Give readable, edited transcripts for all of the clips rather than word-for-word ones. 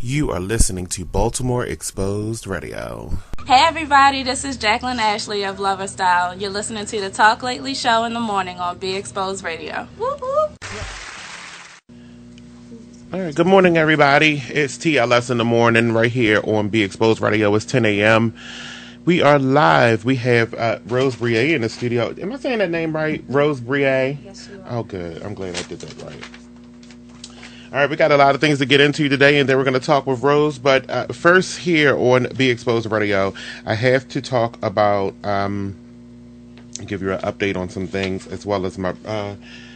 You are listening to Baltimore Exposed Radio. Hey everybody, this is Jacqueline Ashley of Lover Style. You're listening to the Talk Lately show in the morning on Be Exposed Radio. Woo-hoo. All right, good morning everybody. It's TLS in the morning right here on Be Exposed Radio. It's 10 a.m. We are live. We have Rose Breyae in the studio. Am I saying that name right? Rose Breyae? Yes, you are. Oh, good. I'm glad I did that right. All right, we got a lot of things to get into today, and then we're going to talk with Rose. But first, here on Be Exposed Radio, I have to talk about, give you an update on some things, as well as my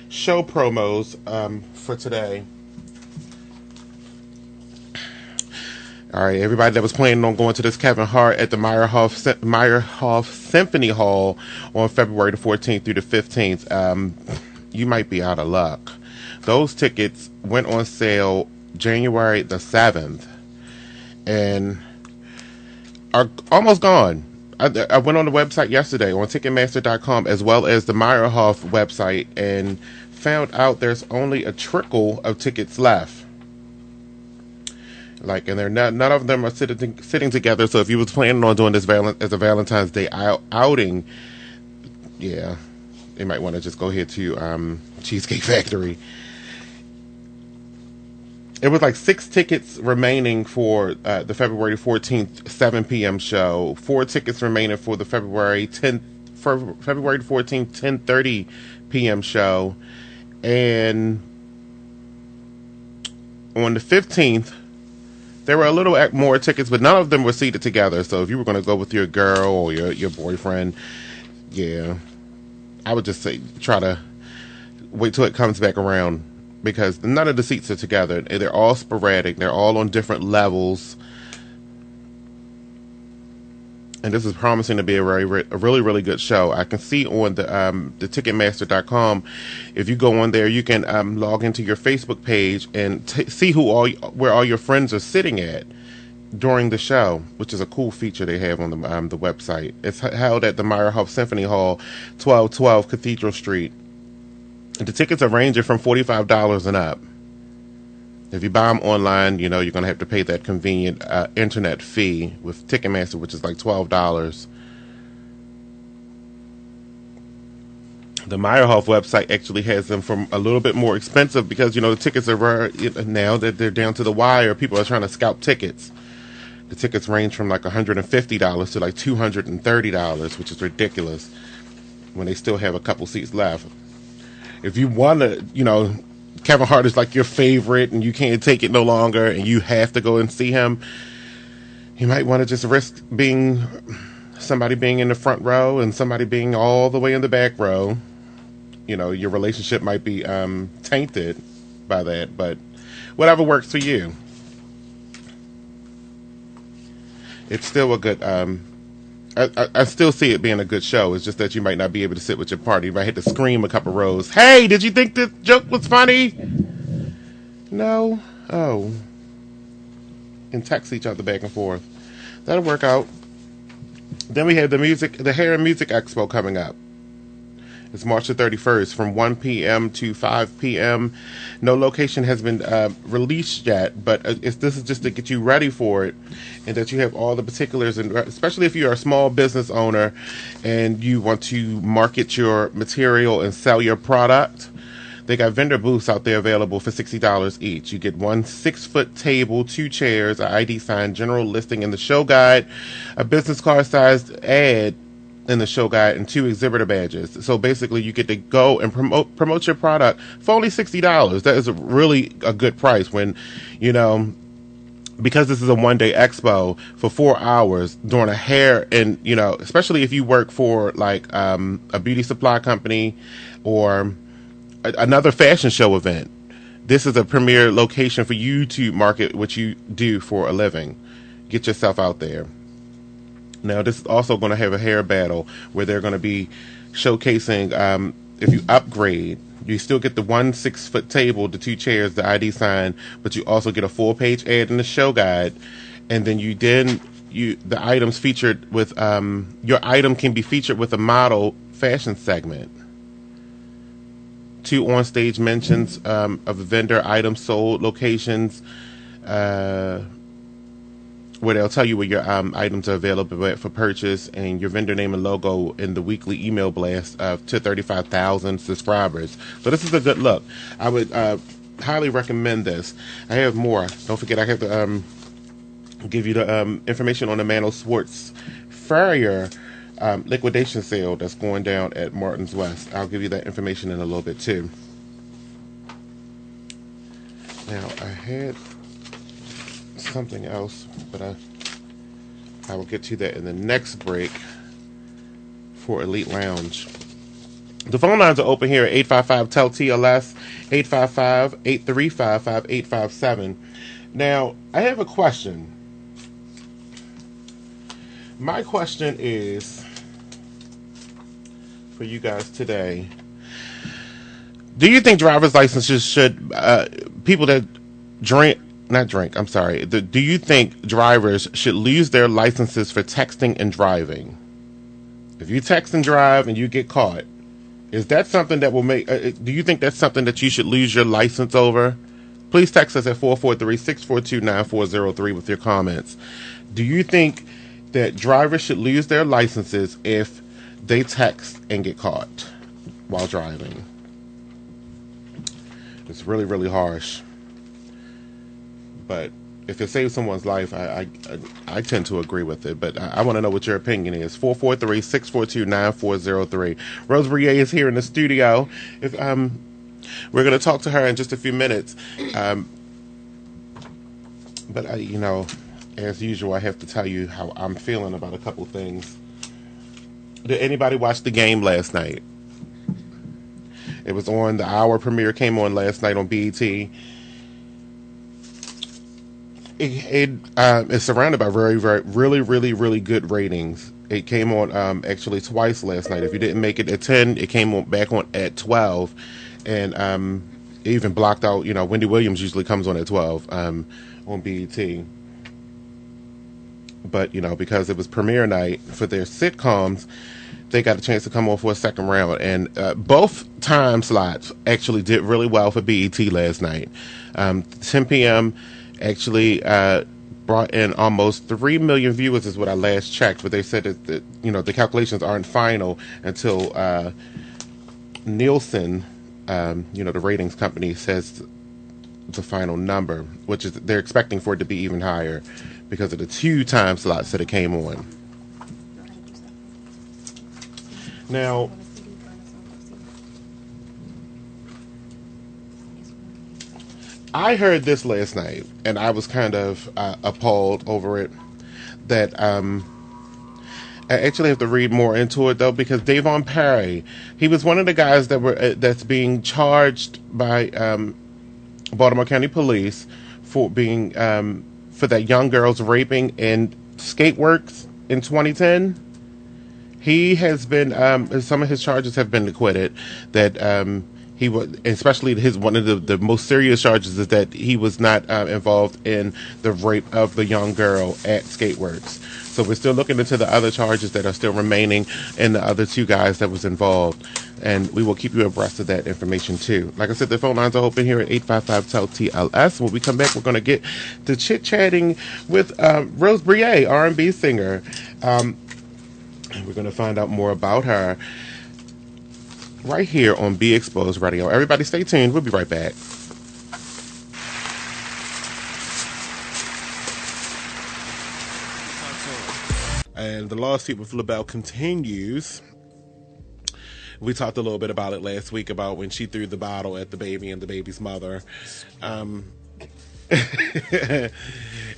show promos for today. All right, everybody that was planning on going to this Kevin Hart at the Meyerhoff Symphony Hall on February the 14th through the 15th, you might be out of luck. Those tickets went on sale January the 7th and are almost gone. I went on the website yesterday on Ticketmaster.com as well as the Meyerhoff website and found out there's only a trickle of tickets left. And they're none of them are sitting together. So if you was planning on doing this as a Valentine's Day outing, yeah, you might want to just go ahead to Cheesecake Factory. It was like 6 tickets remaining for the February 14th 7 p.m. show. 4 tickets remaining for the February 14th 10:30 p.m. show, and on the 15th. There were a little more tickets, but none of them were seated together. So if you were going to go with your girl or your boyfriend, yeah, I would just say try to wait till it comes back around, because none of the seats are together. They're all sporadic. They're all on different levels. And this is promising to be a really, really good show. I can see on the Ticketmaster.com, if you go on there, you can log into your Facebook page and see where all your friends are sitting at during the show, which is a cool feature they have on the website. It's held at the Meyerhoff Symphony Hall, 1212 Cathedral Street. And the tickets are ranging from $45 and up. If you buy them online, you're going to have to pay that convenient internet fee with Ticketmaster, which is like $12. The Meyerhoff website actually has them from a little bit more expensive because, the tickets are rare now that they're down to the wire. People are trying to scalp tickets. The tickets range from like $150 to like $230, which is ridiculous when they still have a couple seats left. If you want to, Kevin Hart is like your favorite and you can't take it no longer and you have to go and see him, you might want to just risk somebody being in the front row and somebody being all the way in the back row. Your relationship might be tainted by that, but whatever works for you. It's still a good, I still see it being a good show. It's just that you might not be able to sit with your partner. You might have to scream a couple rows. Hey, did you think this joke was funny? No? Oh. And text each other back and forth. That'll work out. Then we have the Hair and Music Expo coming up. It's March the 31st from 1 p.m. to 5 p.m. No location has been released yet, but this is just to get you ready for it and that you have all the particulars, and especially if you're a small business owner and you want to market your material and sell your product. They got vendor booths out there available for $60 each. You get 1 6-foot table, 2 chairs, an ID sign, general listing in the show guide, a business card sized ad in the show guide, and 2 exhibitor badges. So basically you get to go and promote your product for only $60. That is really a good price when, because this is a one-day expo for 4 hours during a hair and, especially if you work for like a beauty supply company or another fashion show event. This is a premier location for you to market what you do for a living. Get yourself out there. Now, this is also going to have a hair battle where they're going to be showcasing, if you upgrade, you still get the 1 6-foot table, the 2 chairs, the ID sign, but you also get a full-page ad in the show guide. And then the items featured with, your item can be featured with a model fashion segment. 2 on-stage mentions of the vendor, items sold, locations, where they'll tell you where your items are available at for purchase, and your vendor name and logo in the weekly email blast to 35,000 subscribers. So this is a good look. I would highly recommend this. I have more. Don't forget, I have to give you the information on the Manuel Sports Farrier liquidation sale that's going down at Martin's West. I'll give you that information in a little bit too. Now, I had something else, but I will get to that in the next break for Elite Lounge. The phone lines are open here at 855-TEL-TLS, 855-835-5857. Now, I have a question. My question is for you guys today. Do you think driver's licenses should, people that do you think drivers should lose their licenses for texting and driving? If you text and drive and you get caught, is that something that will make, do you think that's something that you should lose your license over? Please text us at 443-642-9403 with your comments. Do you think that drivers should lose their licenses if they text and get caught while driving? It's really, really harsh. But if it saves someone's life, I tend to agree with it. But I want to know what your opinion is. 443-642-9403. Rose Breyae is here in the studio. If we're going to talk to her in just a few minutes. But as usual, I have to tell you how I'm feeling about a couple things. Did anybody watch the game last night? It was on, the hour premiere came on last night on BET. It's surrounded by very, very, really, really, really good ratings. It came on actually twice last night. If you didn't make it at 10, it came on back on at 12. And it even blocked out, Wendy Williams usually comes on at 12 on BET. But, because it was premiere night for their sitcoms, they got a chance to come on for a second round. And both time slots actually did really well for BET last night. 10 p.m. actually brought in almost 3 million viewers is what I last checked. But they said that the calculations aren't final until Nielsen, the ratings company, says the final number, which is they're expecting for it to be even higher because of the 2 time slots that it came on. Now, I heard this last night, and I was kind of appalled over it, that I actually have to read more into it, though, because Davon Perry, he was one of the guys that's being charged by Baltimore County Police for being for that young girl's raping in Skateworks in 2010. He has been some of his charges have been acquitted. That he was, especially one of the most serious charges is that he was not involved in the rape of the young girl at Skateworks. So we're still looking into the other charges that are still remaining and the other 2 guys that was involved. And we will keep you abreast of that information too. Like I said, the phone lines are open here at 855-TEL-TLS. When we come back, we're going to get to chit-chatting with Rose Breyae, R&B singer. And we're going to find out more about her right here on Be Exposed Radio. Everybody stay tuned. We'll be right back. And the lawsuit with LaBelle continues. We talked a little bit about it last week about when she threw the bottle at the baby and the baby's mother.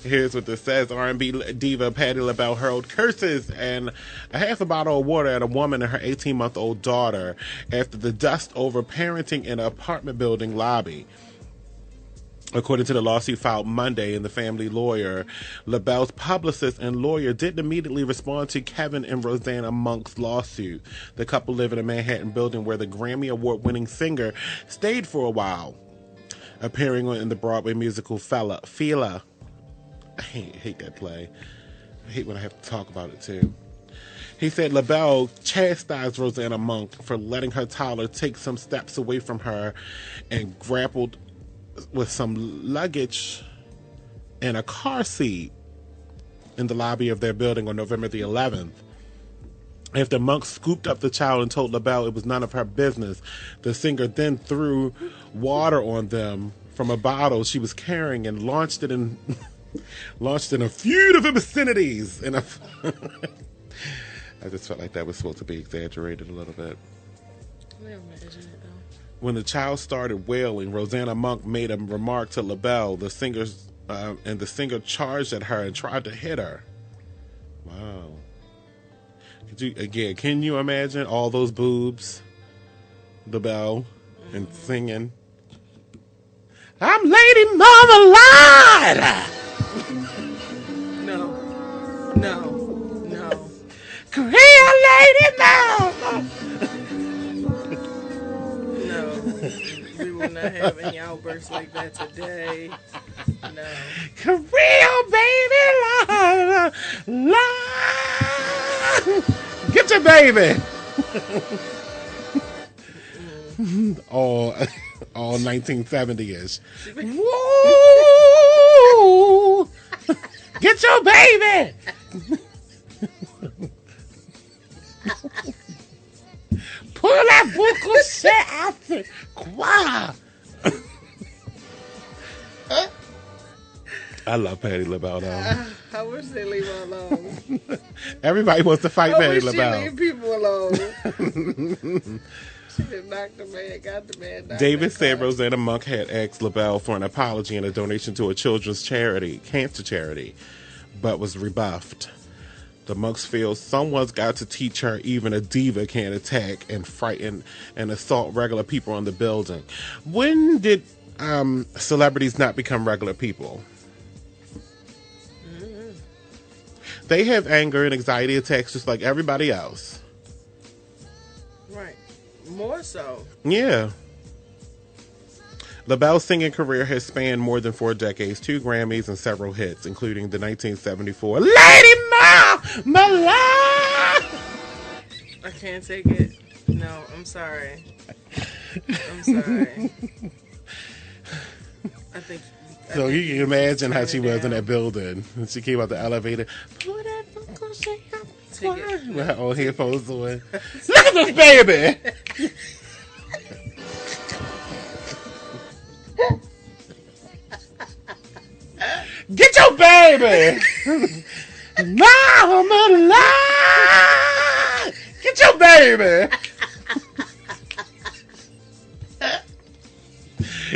Here's what this says. R&B diva Patti LaBelle hurled curses and a half a bottle of water at a woman and her 18-month-old daughter after the dust over parenting in an apartment building lobby. According to the lawsuit filed Monday, and the family lawyer, LaBelle's publicist and lawyer didn't immediately respond to Kevin and Rosanna Monk's lawsuit. The couple live in a Manhattan building where the Grammy Award-winning singer stayed for a while, appearing in the Broadway musical Fela. I hate that play. I hate when I have to talk about it too. He said LaBelle chastised Rosanna Monk for letting her toddler take some steps away from her and grappled with some luggage in a car seat. in the lobby of their building on November the 11th. After Monk scooped up the child and told LaBelle it was none of her business, the singer then threw water on them from a bottle she was carrying and launched it in a few different vicinities. I just felt like that was supposed to be exaggerated a little bit. When the child started wailing, Rosanna Monk made a remark to LaBelle. The singer charged at her and tried to hit her. Wow. Can you imagine all those boobs, LaBelle, and singing, I'm Lady Marmalade! No. Korea Lady Marmalade! No. We will not have any outbursts like that today. No. Korea baby la. Get your baby. all 1970-ish. Woo! Get your baby. Pull that buku shit out there. Quoi? I love Patti LaBelle though. I wish they leave her alone. Everybody wants to fight Patti LaBelle. She leave people alone. She done knocked the man, got the man. David said Rosanna Monk had asked LaBelle for an apology and a donation to a children's cancer charity, but was rebuffed. The Monks feel someone's got to teach her even a diva can't attack and frighten and assault regular people in the building. When did celebrities not become regular people? They have anger and anxiety attacks just like everybody else. Right. More so. Yeah. LaBelle's singing career has spanned more than 4 decades, 2 Grammys, and several hits, including the 1974 Lady Marmalade! I can't take it. No, I'm sorry. So you can imagine how she was in that building. When she came out the elevator. With her old headphones on. Look at this baby! Get your baby! Mama, get your baby!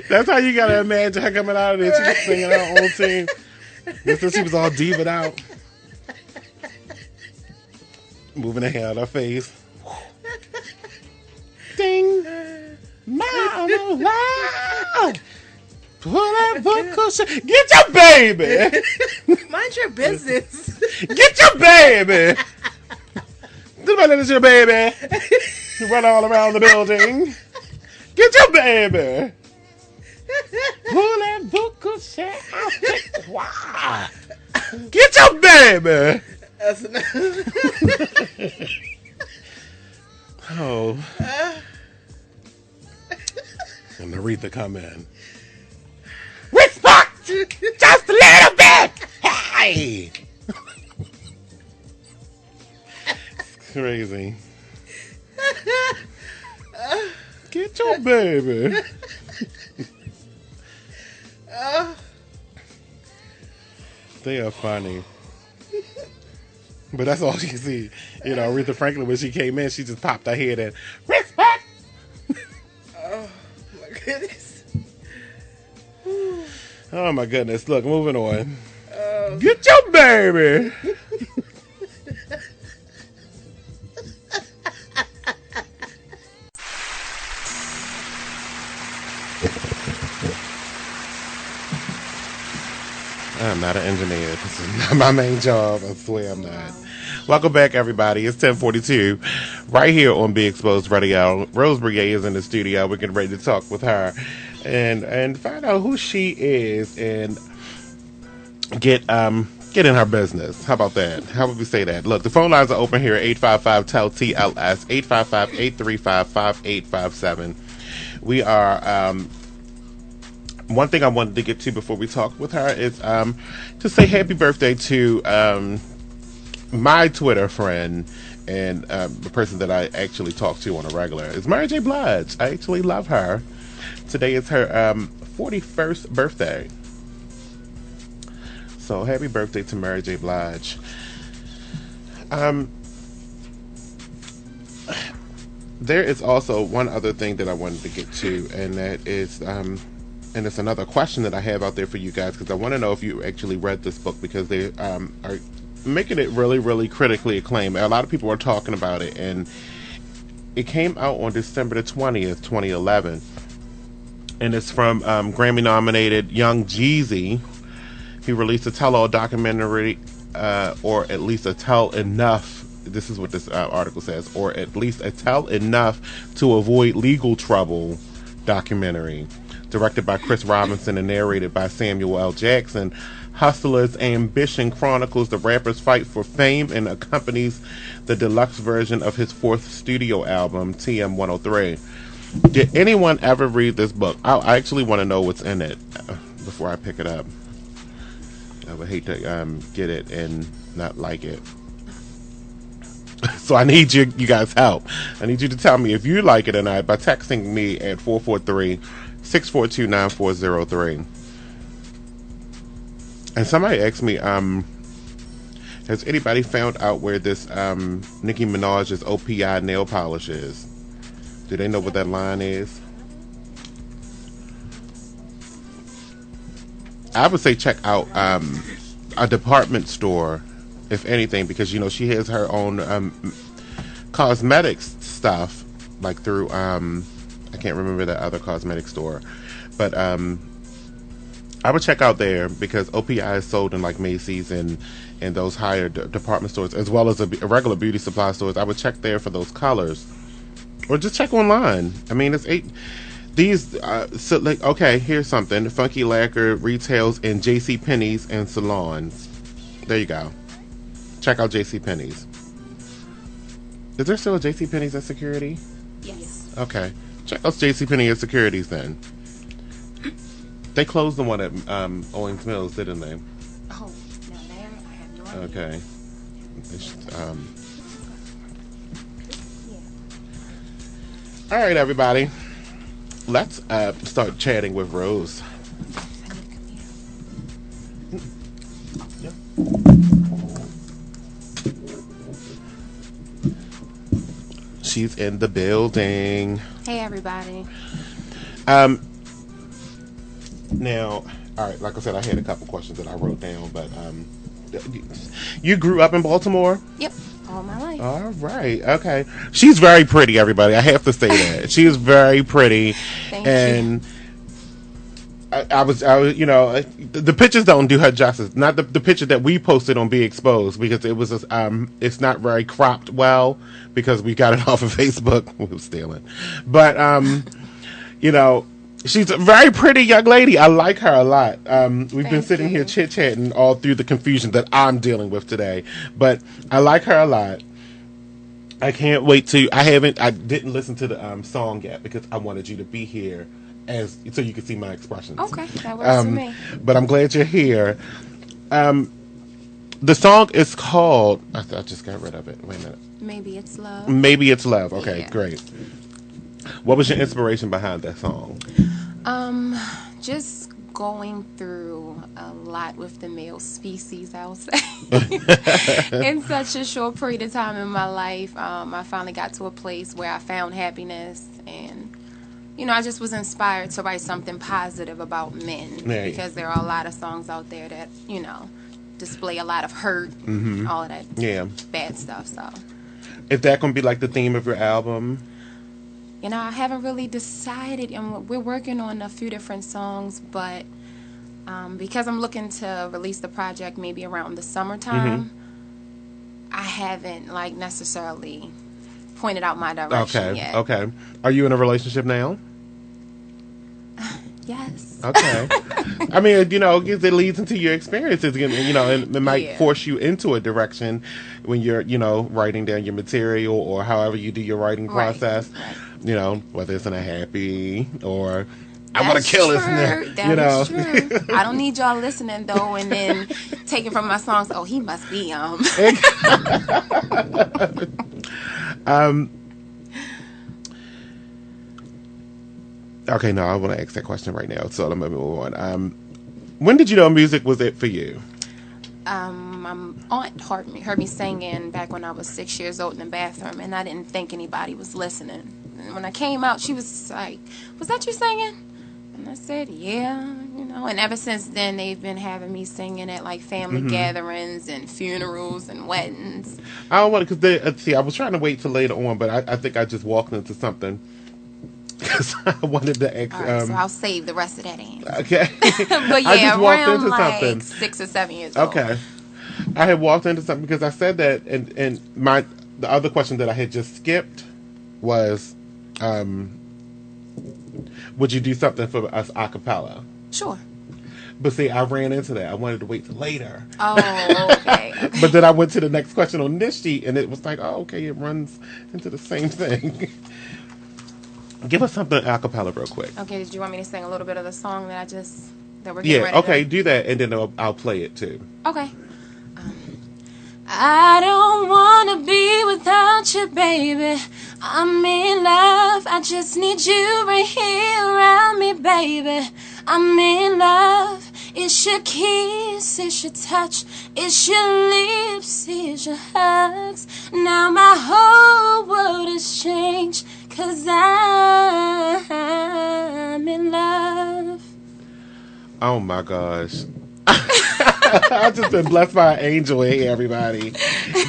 That's how you gotta imagine her coming out of there. She was singing her own team. This is she was all diva out. Moving her hair out her face. Ding! Mama! Pull that book cushion. Get your baby! Mind your business. Get your baby! Somebody let your baby run all around the building. Get your baby! Pull that book cushion out. Wow! Get your baby! Oh. And Aretha come in. Respect! Just a little bit! Hey! It's crazy. Get your baby. They are funny. But that's all you see. You know, Aretha Franklin, when she came in, she just popped her head in. Respect! Oh, my goodness. Oh, my goodness. Look, moving on. Get your baby! I'm not an engineer. This is not my main job. I swear I'm not. Welcome back, everybody. It's 10:42 right here on Be Exposed Radio. Rose Breyae is in the studio. We're getting ready to talk with her and find out who she is and get in her business. How about that? How would we say that? Look, the phone lines are open here at 855-TEL-TLS, 855-835-5857. We are one thing I wanted to get to before we talk with her is to say happy birthday to my Twitter friend and the person that I actually talk to on a regular is Mary J. Blige. I actually love her. Today is her 41st birthday. So happy birthday to Mary J. Blige. There is also one other thing that I wanted to get to, and that is, and it's another question that I have out there for you guys, because I want to know if you actually read this book, because they are making it really, really critically acclaimed. A lot of people are talking about it, and it came out on December the 20th, 2011, and it's from Grammy-nominated Young Jeezy. He released a tell-all documentary, or at least a tell enough. This is what this article says, or at least a tell enough to avoid legal trouble documentary, directed by Chris Robinson and narrated by Samuel L. Jackson. Hustler's Ambition chronicles the rapper's fight for fame and accompanies the deluxe version of his fourth studio album, TM 103. Did anyone ever read this book? I actually want to know what's in it before I pick it up. I would hate to get it and not like it. So I need you guys' help. I need you to tell me if you like it or not by texting me at 443-642-9403. And somebody asked me, has anybody found out where this Nicki Minaj's OPI nail polish is? Do they know what that line is? I would say check out a department store, if anything, because she has her own cosmetics stuff, like through I can't remember that other cosmetic store, but I would check out there, because OPI is sold in like Macy's and those higher department stores, as well as a regular beauty supply stores. I would check there for those colors, or just check online. I mean, it's so like, okay, here's something: Funky Lacquer retails in JCPenney's and salons. There you go. Check out JCPenney's. Is there still a JCPenney's at Security? Yes. Okay. Check out JCPenney at Securities then. They closed the one at Owings Mills, didn't they? Oh, no, there I have no idea. Okay. All right, everybody. Let's start chatting with Rose. Yeah. She's in the building. Hey, everybody. Now, all right, like I said, I had a couple questions that I wrote down, but you grew up in Baltimore? Yep, all my life. All right, okay. She's very pretty, everybody. I have to say that. She is very pretty. Thank you. I was, the pictures don't do her justice. Not the picture that we posted on Be Exposed, because it was, it's not very cropped well, because we got it off of Facebook. We were stealing. But, she's a very pretty young lady. I like her a lot. We've been sitting here chit-chatting all through the confusion that I'm dealing with today. But I like her a lot. I can't wait to... I didn't listen to the song yet, because I wanted you to be here so you can see my expressions. Okay, that works for me. But I'm glad you're here. The song is called... I just got rid of it. Wait a minute. Maybe It's Love. Maybe It's Love. Okay, Yeah. Great. What was your inspiration behind that song? Just going through a lot with the male species, I would say. In such a short period of time in my life, I finally got to a place where I found happiness, and I just was inspired to write something positive about men, because there are a lot of songs out there that display a lot of hurt, all of that bad stuff. So, is that gonna be like the theme of your album? I haven't really decided, and we're working on a few different songs, but because I'm looking to release the project maybe around the summertime, I haven't necessarily pointed out my direction yet. Okay. Are you in a relationship now? Yes. Okay. I mean, it leads into your experiences, and it might force you into a direction when you're, writing down your material, or however you do your writing process. Right. Whether it's in a happy or I want to kill this nigga. That is true. I don't need y'all listening though, and then taking from my songs. Oh, he must be Okay, no, I want to ask that question right now, so let me move on. When did you know music was it for you? My aunt heard me singing back when I was 6 years old in the bathroom, and I didn't think anybody was listening. And when I came out, she was like, "Was that you singing?" And I said, "Yeah, And ever since then, they've been having me singing at like family gatherings and funerals and weddings. I don't want to, because see, I was trying to wait till later on, but I think I just walked into something. Because I wanted to ask. All right, so I'll save the rest of that answer. Okay. But yeah, I just walked around into like something. 6 or 7 years old. Okay. I had walked into something because I said that, and the other question that I had just skipped was, would you do something for us a cappella? Sure. But see, I ran into that. I wanted to wait till later. Oh, okay. But then I went to the next question on this sheet, and it was like, oh, okay, it runs into the same thing. Give us something a cappella real quick. Okay, did you want me to sing a little bit of the song that we're getting ready okay, to... do that, and then I'll play it too. Okay. I don't wanna be without you, baby. I'm in love. I just need you right here around me, baby. I'm in love. It's your kiss, it's your touch, it's your lips, it's your hugs. Now my whole world has changed, 'cause I'm in love. Oh my gosh. I've just been blessed by an angel here, everybody.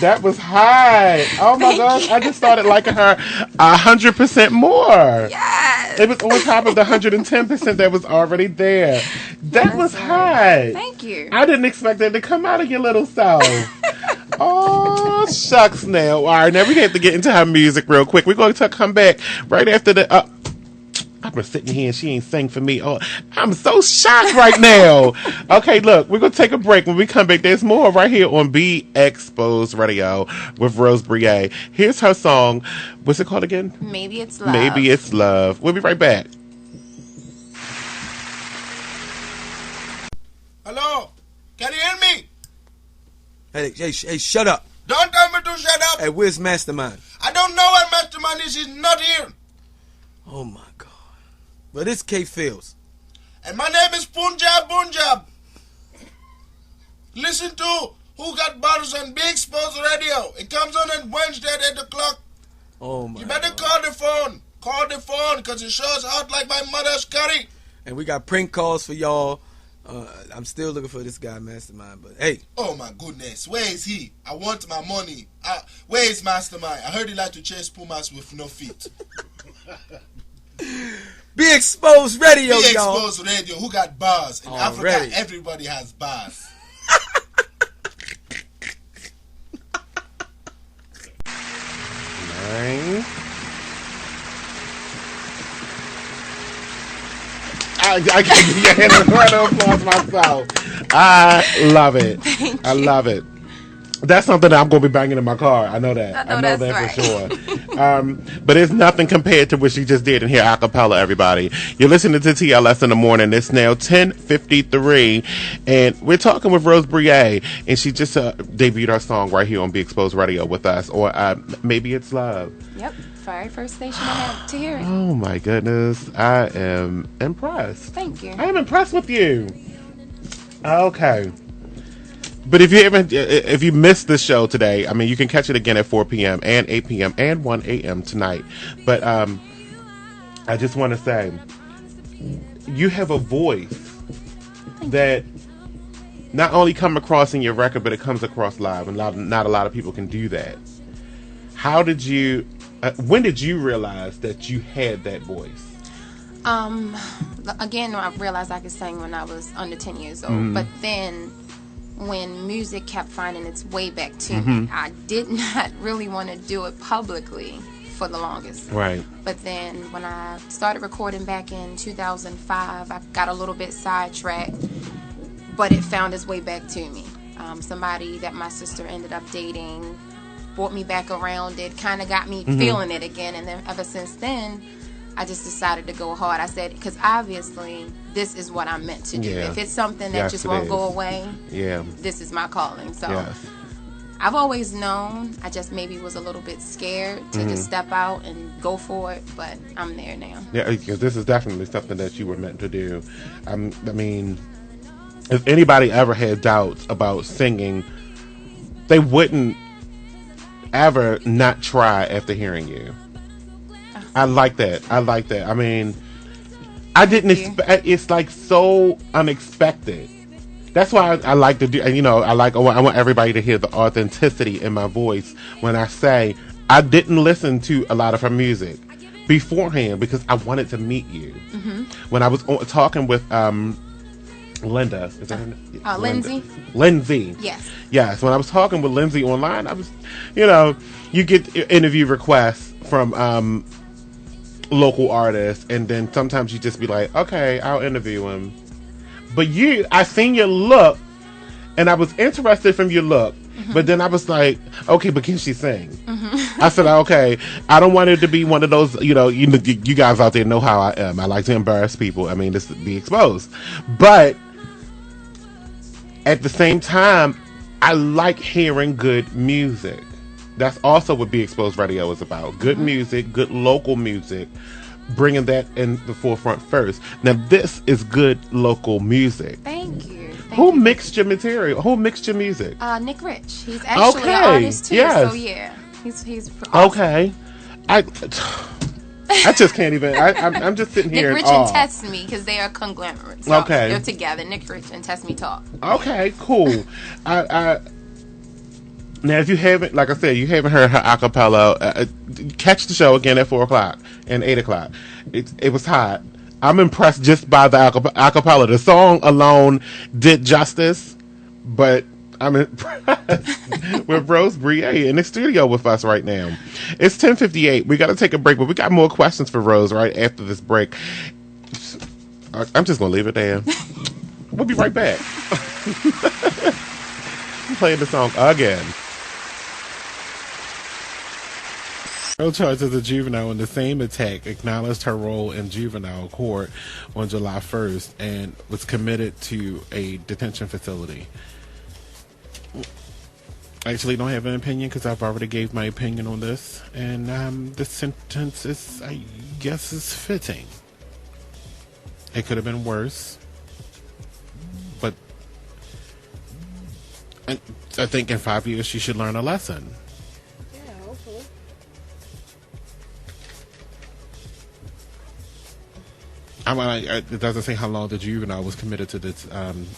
That was high. Oh my gosh. I just started liking her 100% more. Yes. It was on top of the 110% that was already there. That was high. Thank you. I didn't expect that to come out of your little self. Oh, shucks now. All right, now we have to get into her music real quick. We're going to come back right after the... I've been sitting here and she ain't sang for me. Oh, I'm so shocked right now. Okay, look, we're going to take a break. When we come back, there's more right here on Be Exposed Radio with Rose Breyae. Here's her song. What's it called again? Maybe It's Love. Maybe It's Love. We'll be right back. Hello? Can you hear me? Hey, shut up. Don't tell me to shut up. Hey, where's Mastermind? I don't know where Mastermind is. He's not here. Oh, my God. Well, this is K Fields. And my name is Punjab. Listen to Who Got Bottles on Big Exposed Radio. It comes on Wednesday at 8 o'clock. Oh, my You better God. call the phone. Call the phone, because it shows hot like my mother's curry. And we got prank calls for y'all. I'm still looking for this guy, Mastermind, but hey. Oh, my goodness. Where is he? I want my money. Where is Mastermind? I heard he like to chase pumas with no feet. Be Exposed Radio, Be y'all. Exposed Radio. Who got bars? In Already. Africa, everybody has bars. Nice. I can get a round of applause myself. I love it. I love it. That's something that I'm going to be banging in my car. I know that. I know that's that right. for sure. But it's nothing compared to what she just did in here a cappella, everybody. You're listening to TLS in the morning. It's now 10:53, and we're talking with Rose Breyae, and she just debuted her song right here on Be Exposed Radio with us, or Maybe It's Love. Yep. Very first station I had to hear it. Oh my goodness. I am impressed. Thank you. I am impressed with you. Okay. But if you missed this show today, I mean, you can catch it again at 4 p.m. and 8 p.m. and 1 a.m. tonight. But I just want to say, you have a voice that not only come across in your record, but it comes across live, and not a lot of people can do that. How did you? When did you realize that you had that voice? Again, I realized I could sing when I was under 10 years old. But then, when music kept finding its way back to me, I did not really want to do it publicly for the longest. Right. But then, when I started recording back in 2005, I got a little bit sidetracked, but it found its way back to me. Somebody that my sister ended up dating brought me back around it, kind of got me feeling it again, and then ever since then, I just decided to go hard. I said, because obviously this is what I'm meant to do. Yeah. If it's something that Yes, just it won't is. go away, Yeah. this is my calling. So Yes. I've always known. I just maybe was a little bit scared to just step out and go for it, but I'm there now. Yeah, because this is definitely something that you were meant to do. I mean, if anybody ever had doubts about singing, they wouldn't ever not try after hearing you. I like that. I mean, I didn't expect. It's like so unexpected. That's why I like to do. You know, I want everybody to hear the authenticity in my voice when I say I didn't listen to a lot of her music beforehand because I wanted to meet you. When I was talking with Linda, is that her name? Lindsay. Lindsay. Yes. When I was talking with Lindsay online, I was, you get interview requests from local artists, and then sometimes you just be like, okay, I'll interview him. But I seen your look, and I was interested from your look. But then I was like, okay, but can she sing? I said, okay, I don't want it to be one of those, you guys out there know how I am. I like to embarrass people. I mean, just to be exposed. But at the same time, I like hearing good music. That's also what Be Exposed Radio is about. Good music, good local music, bringing that in the forefront first. Now, this is good local music. Thank you. Who mixed your material? Who mixed your music? Nick Rich. He's actually an artist too. Yes. So yeah, he's awesome. Okay. I just can't even. I'm just sitting here. Nick Rich and Test Me, because they are conglomerates. So Okay. they're together. Nick Rich and Test Me talk. Okay, cool. Now, if you haven't, like I said, you haven't heard her acapella, catch the show again at 4:00 and 8:00. It was hot. I'm impressed just by the acapella. The song alone did justice, but I'm impressed with Rose Breyae in the studio with us right now. It's 10:58. We got to take a break, but we got more questions for Rose right after this break. I'm just going to leave it there. We'll be right back. I'm playing the song again. Girl charged as a juvenile in the same attack acknowledged her role in juvenile court on July 1st and was committed to a detention facility. I actually don't have an opinion because I've already gave my opinion on this, and the sentence is, I guess, is fitting. It could have been worse, but I think in 5 years she should learn a lesson. Yeah, hopefully. It doesn't say how long the juvenile was committed to the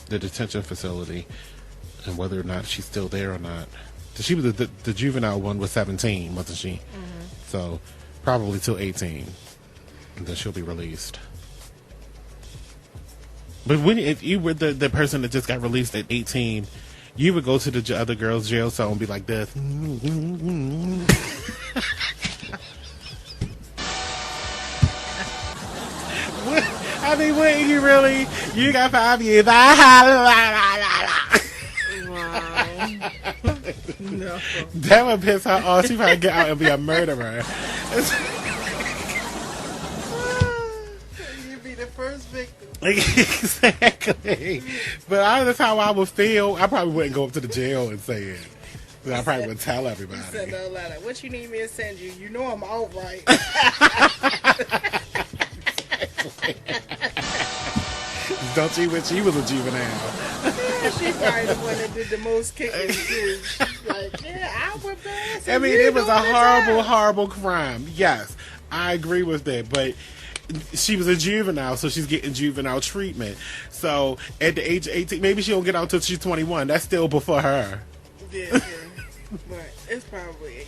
detention facility and whether or not she's still there or not. She was the juvenile one was 17, wasn't she? Mm-hmm. So probably till 18, and then she'll be released. But if you were the person that just got released at 18, you would go to the other girl's jail cell and be like this. I mean, wouldn't you really? You got 5 years. No. That would piss her off. She probably get out and be a murderer. You'd be the first victim. Exactly. But that's how I would feel. I probably wouldn't go up to the jail and say it. But I probably would tell everybody. Send a letter. What you need me to send you? You know I'm out, right? Don't you wish she was a juvenile? Yeah, she probably the one that did the most kicking too. Like, yeah, I would pass. I mean, it was a horrible, horrible crime. Yes, I agree with that. But she was a juvenile, so she's getting juvenile treatment. So at the age of 18, maybe she don't get out until she's 21. That's still before her. Yeah, but it's probably 18.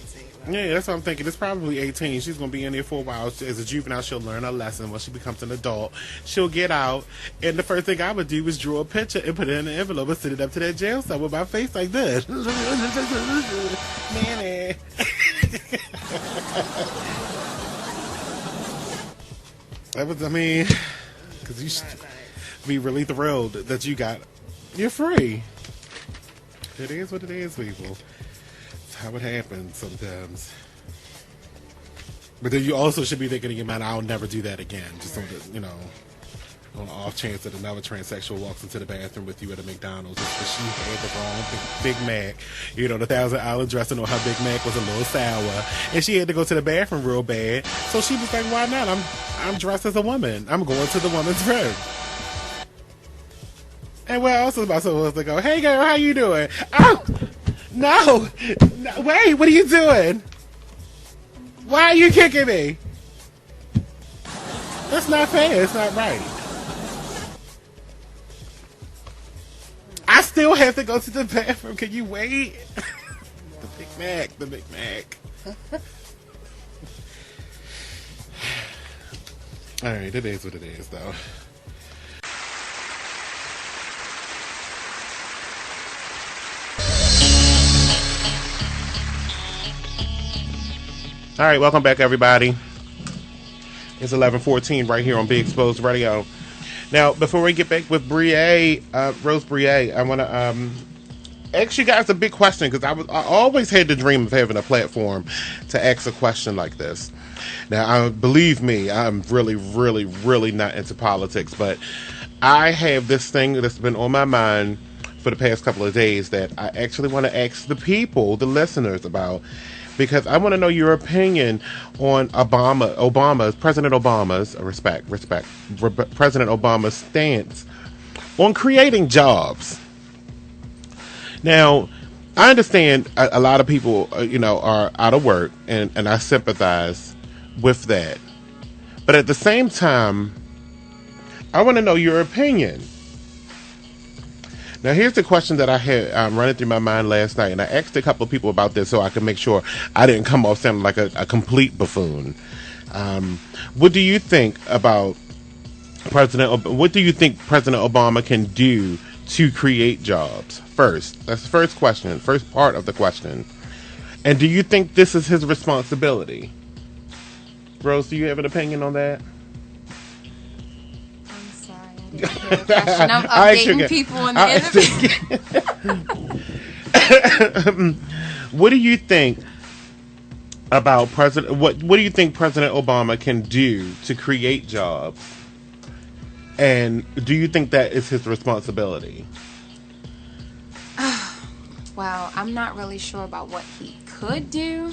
Yeah, that's what I'm thinking. It's probably 18. She's going to be in there for a while. As a juvenile, she'll learn a lesson. When she becomes an adult, she'll get out. And the first thing I would do is draw a picture and put it in an envelope and send it up to that jail cell with my face like this. Manny. That was, because you should be really thrilled that you got, you're free. It is what it is, people. How it happens sometimes. But then you also should be thinking in your mind, I'll never do that again. Just on the, on the off chance that another transsexual walks into the bathroom with you at a McDonald's just because she had the wrong Big Mac. The 1,000-Island dressing on her Big Mac was a little sour, and she had to go to the bathroom real bad. So she was like, "Why not? I'm dressed as a woman. I'm going to the woman's room." And where else was I supposed to go? Hey girl, how you doing? Oh, no, wait, what are you doing? Why are you kicking me? That's not fair. It's not right. I still have to go to the bathroom. Can you wait? The Big Mac. All right, it is what it is, though. All right, welcome back, everybody. It's 11:14 right here on Big Exposed Radio. Now, before we get back with Breyae, Rose Breyae, I want to ask you guys a big question, because I always had the dream of having a platform to ask a question like this. Now, believe me, I'm really, really, really not into politics, but I have this thing that's been on my mind for the past couple of days that I actually want to ask the people, the listeners, about, because I want to know your opinion on President Obama's President Obama's stance on creating jobs. Now, I understand a lot of people, are out of work, and I sympathize with that. But at the same time, I want to know your opinion. Now, here's the question that I had running through my mind last night, and I asked a couple of people about this so I could make sure I didn't come off sounding like a complete buffoon. What do you think about what do you think President Obama can do to create jobs? First, that's the first question, first part of the question. And do you think this is his responsibility? Rose, do you have an opinion on that? I'm updating people on the interview. What do you think about what do you think President Obama can do to create jobs? And do you think that is his responsibility? Well, I'm not really sure about what he could do,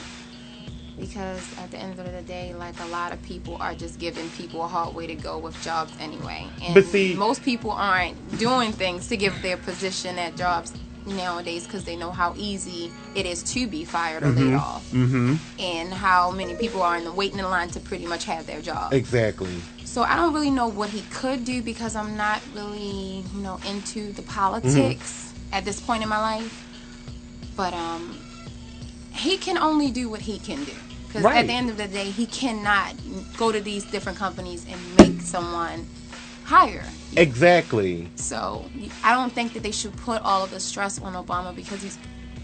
because at the end of the day, like, a lot of people are just giving people a hard way to go with jobs anyway. And but see, most people aren't doing things to give their position at jobs nowadays because they know how easy it is to be fired or laid off. Mm-hmm. And how many people are waiting in line to pretty much have their job. Exactly. So I don't really know what he could do, because I'm not really, into the politics at this point in my life. But he can only do what he can do. Because at the end of the day, he cannot go to these different companies and make someone hire. Exactly. So I don't think that they should put all of the stress on Obama, because he's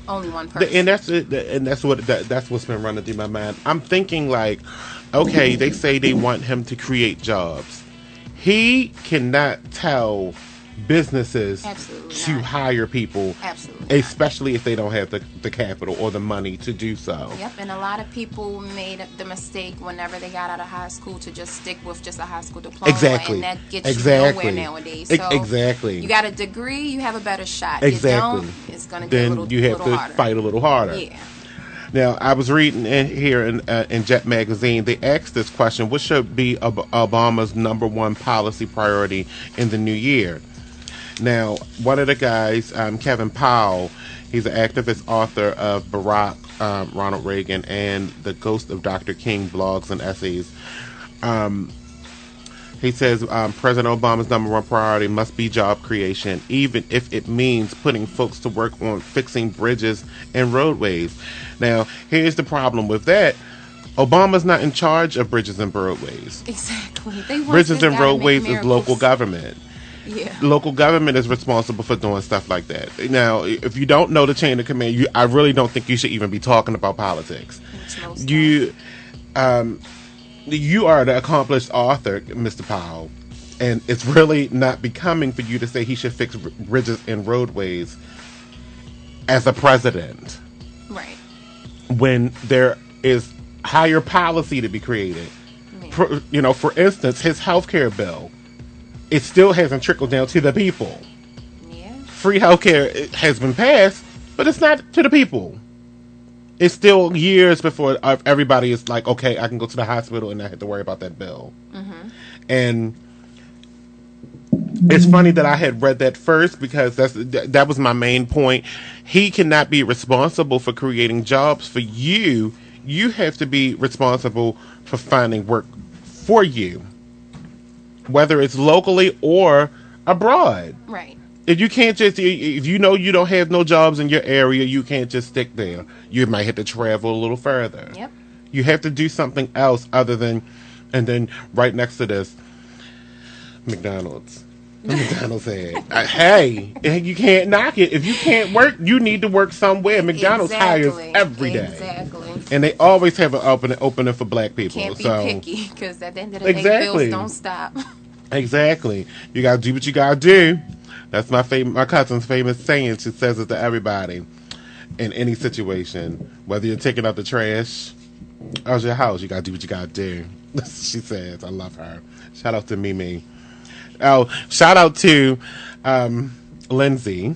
only one person. And that's what's been running through my mind. I'm thinking, like, okay, they say they want him to create jobs. He cannot tell businesses to hire people, especially if they don't have the capital or the money to do so. Yep, and a lot of people made the mistake whenever they got out of high school to just stick with just a high school diploma, and that gets you nowhere nowadays. So you got a degree, you have a better shot. Exactly. You don't, it's going to get a little harder. Then you have to fight a little harder. Yeah. Now, I was reading here in Jet Magazine, they asked this question: what should be Obama's #1 policy priority in the new year? Now, one of the guys, Kevin Powell, he's an activist, author of Barack, Ronald Reagan, and The Ghost of Dr. King blogs and essays. He says President Obama's #1 priority must be job creation, even if it means putting folks to work on fixing bridges and roadways. Now, here's the problem with that. Obama's not in charge of bridges and roadways. Exactly. Bridges and roadways is local government. Yeah. Local government is responsible for doing stuff like that. Now, if you don't know the chain of command, I really don't think you should even be talking about politics. You are the accomplished author, Mr. Powell, and it's really not becoming for you to say he should fix bridges and roadways as a president. Right. When there is higher policy to be created. For instance, his health care bill, it still hasn't trickled down to the people. Yeah. Free health care has been passed, but it's not to the people. It's still years before everybody is like, okay, I can go to the hospital and not have to worry about that bill. Mm-hmm. And it's funny that I had read that first, because that was my main point. He cannot be responsible for creating jobs for you. You have to be responsible for finding work for you, whether it's locally or abroad. Right. If you can't just, if you know you don't have no jobs in your area, you can't just stick there. You might have to travel a little further. Yep. You have to do something else other than, and then right next to this, McDonald's. McDonald's had, hey, you can't knock it. If you can't work, you need to work somewhere. McDonald's hires every day. Exactly. And they always have an opening for black people. Can't be picky, because at the end of the day, Exactly. bills don't stop. Exactly. You gotta do what you gotta do. That's my cousin's famous saying. She says it to everybody in any situation. Whether you're taking out the trash or your house, you gotta do what you gotta do. She says. I love her. Shout out to Mimi. Oh, shout out to Lindsay.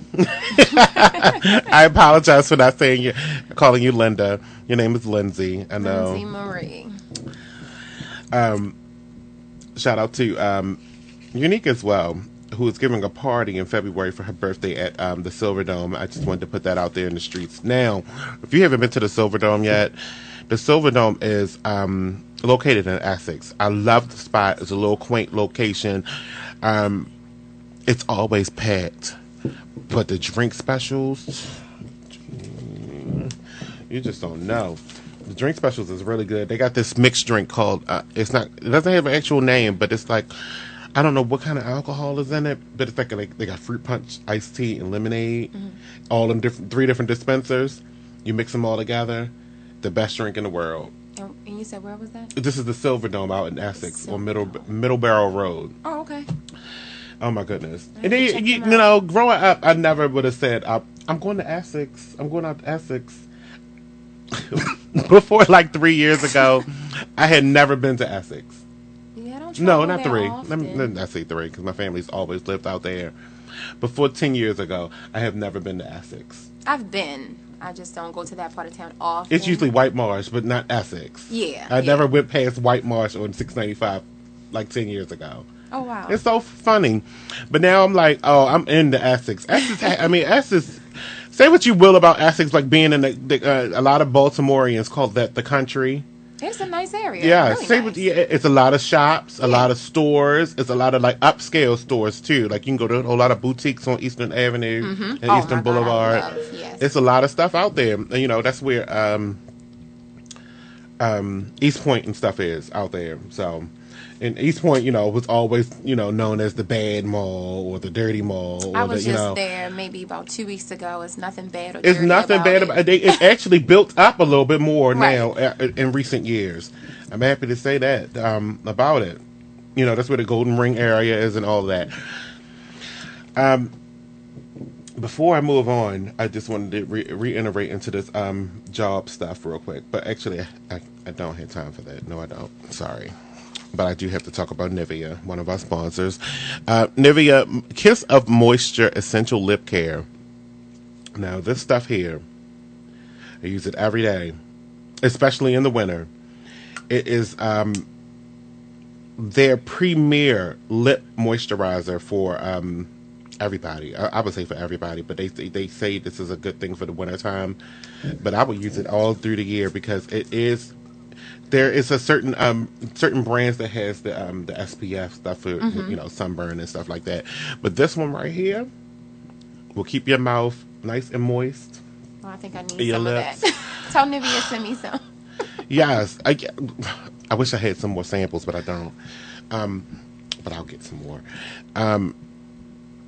I apologize for not calling you Linda. Your name is Lindsay. I know. Lindsay Marie. Shout out to Unique as well, who is giving a party in February for her birthday at the Silver Dome. I just wanted to put that out there in the streets. Now, if you haven't been to the Silver Dome yet, the Silver Dome is located in Essex. I love the spot. It's a little quaint location. It's always packed, but the drink specials, you just don't know. The drink specials is really good. They got this mixed drink called it doesn't have an actual name, but it's like, I don't know what kind of alcohol is in it, but it's like they got fruit punch, iced tea, and lemonade, all in three different dispensers. You mix them all together. The best drink in the world. And you said, where was that? This is the Silver Dome out in Essex on Middle Barrel Road. Oh, okay. Oh my goodness! And then, you know, growing up, I never would have said, "I'm going to Essex. I'm going out to Essex." Before, like 3 years ago, I had never been to Essex. Yeah, I don't. No, not three. Often. Let me not say three, because my family's always lived out there. Before 10 years ago, I have never been to Essex. I've been. I just don't go to that part of town often. It's usually White Marsh, but not Essex. Yeah. I never went past White Marsh on 695 like 10 years ago. Oh, wow. It's so funny. But now I'm like, oh, I'm into Essex. Essex, say what you will about Essex, like being in a lot of Baltimoreans call that the country. It's a nice area. Yeah, Really nice. It's a lot of shops, a lot of stores. It's a lot of like upscale stores too. Like you can go to a whole lot of boutiques on Eastern Avenue and Eastern Boulevard. Yes. It's a lot of stuff out there. And, you know, that's where East Point and stuff is out there. So, and East Point, you know, was always, you know, known as the bad mall or the dirty mall. I was just there maybe about 2 weeks ago. It's nothing bad or dirty. It's nothing bad about it. It's actually built up a little bit more now Right. in recent years. I'm happy to say that about it. You know, that's where the Golden Ring area is and all that. Before I move on, I just wanted to reiterate into this job stuff real quick. But actually, I don't have time for that. No, I don't. Sorry. But I do have to talk about Nivea, one of our sponsors. Nivea Kiss of Moisture Essential Lip Care. Now, this stuff here, I use it every day, especially in the winter. It is their premier lip moisturizer for everybody. I would say for everybody, but they say this is a good thing for the wintertime. But I would use it all through the year because it is. There is a certain brands that has the SPF stuff for you know, sunburn and stuff like that. But this one right here will keep your mouth nice and moist. Well, I think I need Your some lips. of that. Tell Nivea to send me some. Yes, I wish I had some more samples, but I don't. But I'll get some more.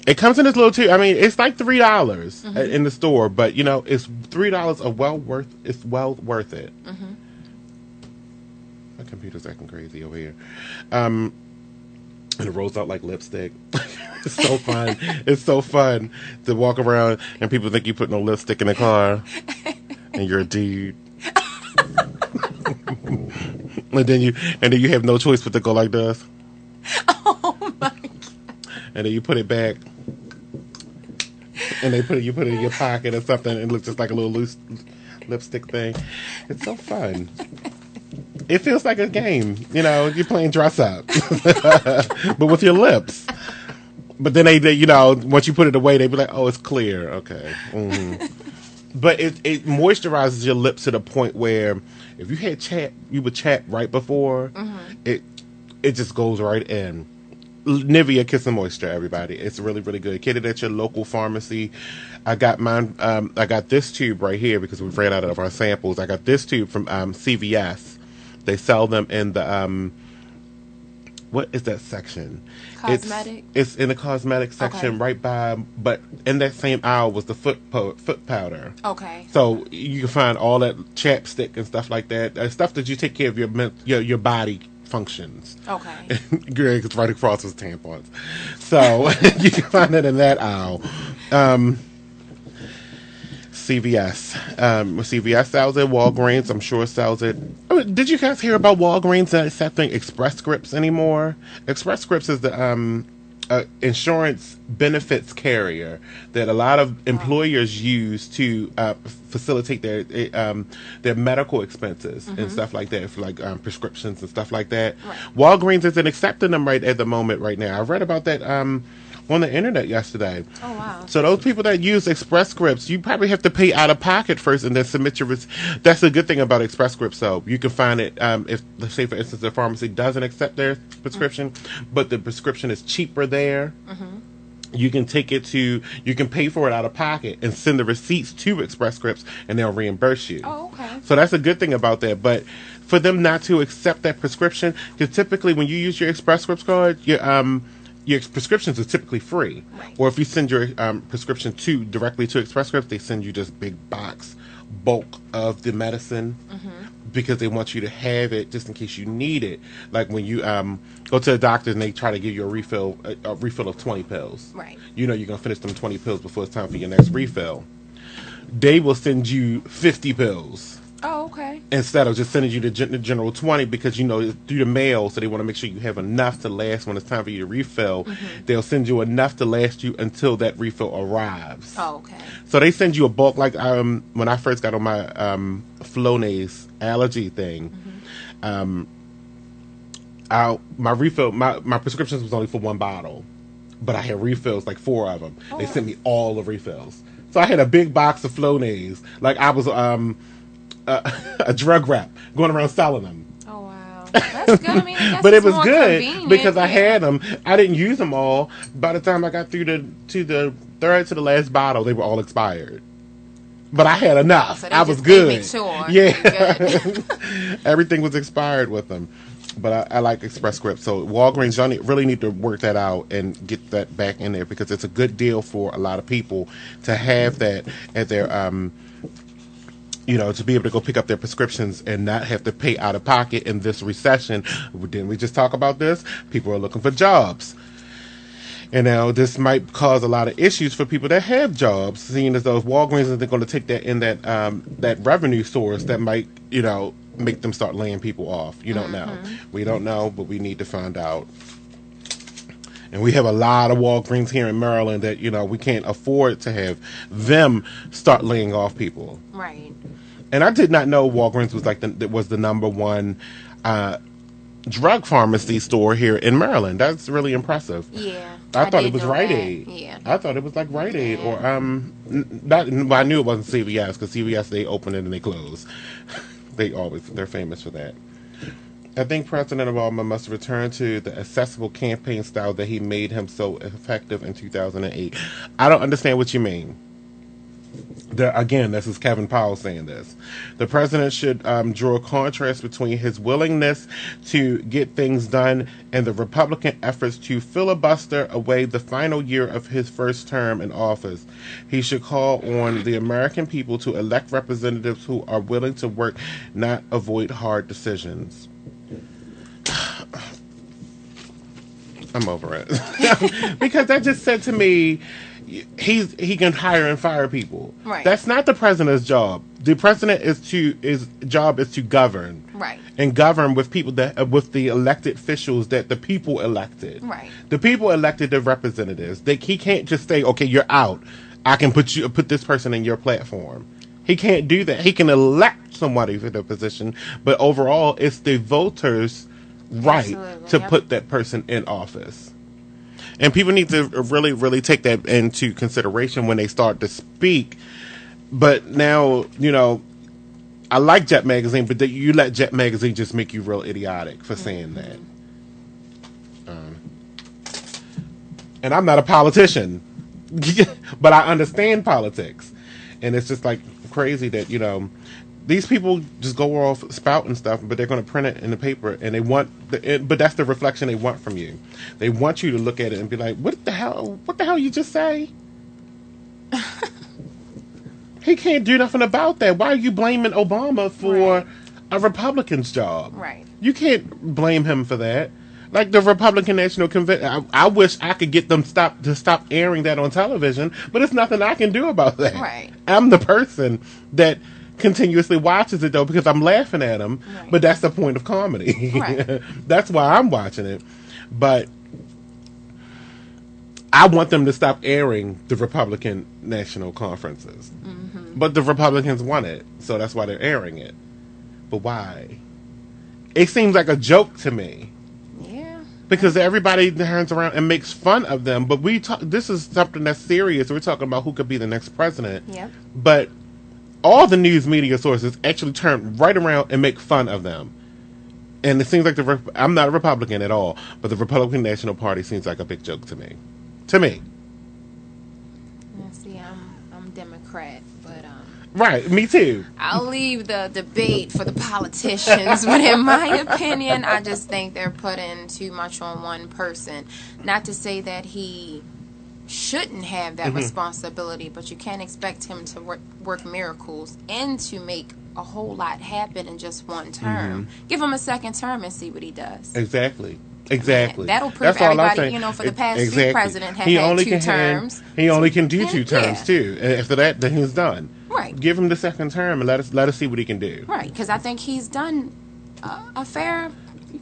It comes in this little tube. I mean, it's like $3 in the store, but you know, it's $3 it's well worth it. My computer's acting crazy over here. And it rolls out like lipstick. It's so fun. It's so fun to walk around and people think you put no lipstick in the car and you're a dude. and then you have no choice but to go like this. Oh my God. And then you put it back, and you put it in your pocket or something, and it looks just like a little loose lipstick thing. It's so fun. It feels like a game, you're playing dress up, but with your lips. But then they once you put it away, they be like, oh, it's clear. Okay. Mm-hmm. But it moisturizes your lips to the point where if you would chat right before, it just goes right in. Nivea Kiss and Moisture, everybody. It's really, really good. Get it at your local pharmacy. I got mine. I got this tube right here because we've ran out of our samples. I got this tube from CVS. They sell them in the what is that section? Cosmetic? It's in the cosmetic section right by, but in that same aisle was the foot powder. Okay. So you can find all that chapstick and stuff like that. Stuff that you take care of your body functions. Okay. Greg is right across his tampons. So you can find it in that aisle. CVS. CVS sells it. Walgreens, I'm sure, sells it. Did you guys hear about Walgreens accepting Express Scripts anymore? Express Scripts is the insurance benefits carrier that a lot of employers use to facilitate their medical expenses and stuff like that, for like prescriptions and stuff like that. Right. Walgreens isn't accepting them right at the moment right now. I read about that on the internet yesterday. Oh, wow. So those people that use Express Scripts, you probably have to pay out of pocket first and then submit your That's the good thing about Express Scripts. So you can find it if, let's say, for instance, the pharmacy doesn't accept their prescription, but the prescription is cheaper there. You can you can pay for it out of pocket and send the receipts to Express Scripts and they'll reimburse you. Oh, okay. So that's a good thing about that. But for them not to accept that prescription, because typically when you use your Express Scripts card, your prescriptions are typically free. Right. Or if you send your prescription directly to Express Scripts, they send you this big bulk of the medicine because they want you to have it just in case you need it. Like when you go to the doctor and they try to give you a refill of 20 pills. Right. You're going to finish them 20 pills before it's time for your next refill. They will send you 50 pills. Oh, okay. Instead of just sending you the general 20 because, through the mail, so they want to make sure you have enough to last when it's time for you to refill. They'll send you enough to last you until that refill arrives. Oh, okay. So they send you a bulk, like when I first got on my Flonase allergy thing, my prescriptions was only for one bottle, but I had refills, like 4 of them. They sent me all the refills. So I had a big box of Flonase, like I was a drug rep going around selling them. Oh, wow. That's good. I mean, I guess But it it's was more good convenient. because I had them. I didn't use them all. By the time I got through to the third to the last bottle, they were all expired. But I had enough. So they I was just good. made sure. Yeah. Good. Everything was expired with them. But I like Express Scripts. So Walgreens, y'all really need to work that out and get that back in there because it's a good deal for a lot of people to have that at their to be able to go pick up their prescriptions and not have to pay out of pocket in this recession. Didn't we just talk about this? People are looking for jobs. And now this might cause a lot of issues for people that have jobs, seeing as though if Walgreens isn't going to take that in that revenue source, that might, make them start laying people off. You don't know. We don't know, but we need to find out. And we have a lot of Walgreens here in Maryland that, we can't afford to have them start laying off people. Right. And I did not know Walgreens was the number one drug pharmacy store here in Maryland. That's really impressive. Yeah. I thought did it was know Rite that. Aid. Yeah. I thought it was like Rite Aid or well, I knew it wasn't CVS because CVS they open it and they close. They're famous for that. I think President Obama must return to the accessible campaign style that he made him so effective in 2008. I don't understand what you mean. Again, this is Kevin Powell saying this. The president should draw a contrast between his willingness to get things done and the Republican efforts to filibuster away the final year of his first term in office. He should call on the American people to elect representatives who are willing to work, not avoid hard decisions. I'm over it. Because that just said to me, he can hire and fire people. Right. That's not the president's job. The president his job is to govern. Right. Right. and govern with people that with the elected officials that the people elected. Right. The people elected the representatives. He can't just say, "Okay, you're out. I can put this person in your platform." He can't do that. He can elect somebody for the position, but overall, it's the voters' right Absolutely, to yep. put that person in office. And people need to really, really take that into consideration when they start to speak. But now, I like Jet Magazine, but you let Jet Magazine just make you real idiotic for saying that. And I'm not a politician, but I understand politics. And it's just like crazy that, these people just go off spouting stuff, but they're going to print it in the paper, and they want, but that's the reflection they want from you. They want you to look at it and be like, what the hell you just say? He can't do nothing about that. Why are you blaming Obama for Right. a Republican's job? Right. You can't blame him for that. Like the Republican National Convention, I wish I could get them to stop airing that on television, but it's nothing I can do about that. Right. I'm the person that continuously watches it though because I'm laughing at him, Right. but that's the point of comedy. Right. That's why I'm watching it. But I want them to stop airing the Republican National Conferences. Mm-hmm. But the Republicans want it, so that's why they're airing it. But why? It seems like a joke to me. Yeah. Because everybody turns around and makes fun of them. But this is something that's serious. We're talking about who could be the next president. Yep. But all the news media sources actually turn right around and make fun of them. And it seems like I'm not a Republican at all, but the Republican National Party seems like a big joke to me. To me. Yeah, see, I'm Democrat, but Right, me too. I'll leave the debate for the politicians. But in my opinion, I just think they're putting too much on one person. Not to say that he shouldn't have that responsibility, but you can't expect him to work miracles and to make a whole lot happen in just one term. Give him a second term and see what he does. Exactly. That'll prove That's all I'm everybody, saying. For the past Exactly. few presidents have He had only two can terms. He only can do Yeah, two terms yeah. too. And after that, then he's done. Right. Give him the second term and let us see what he can do. Right, because I think he's done a fair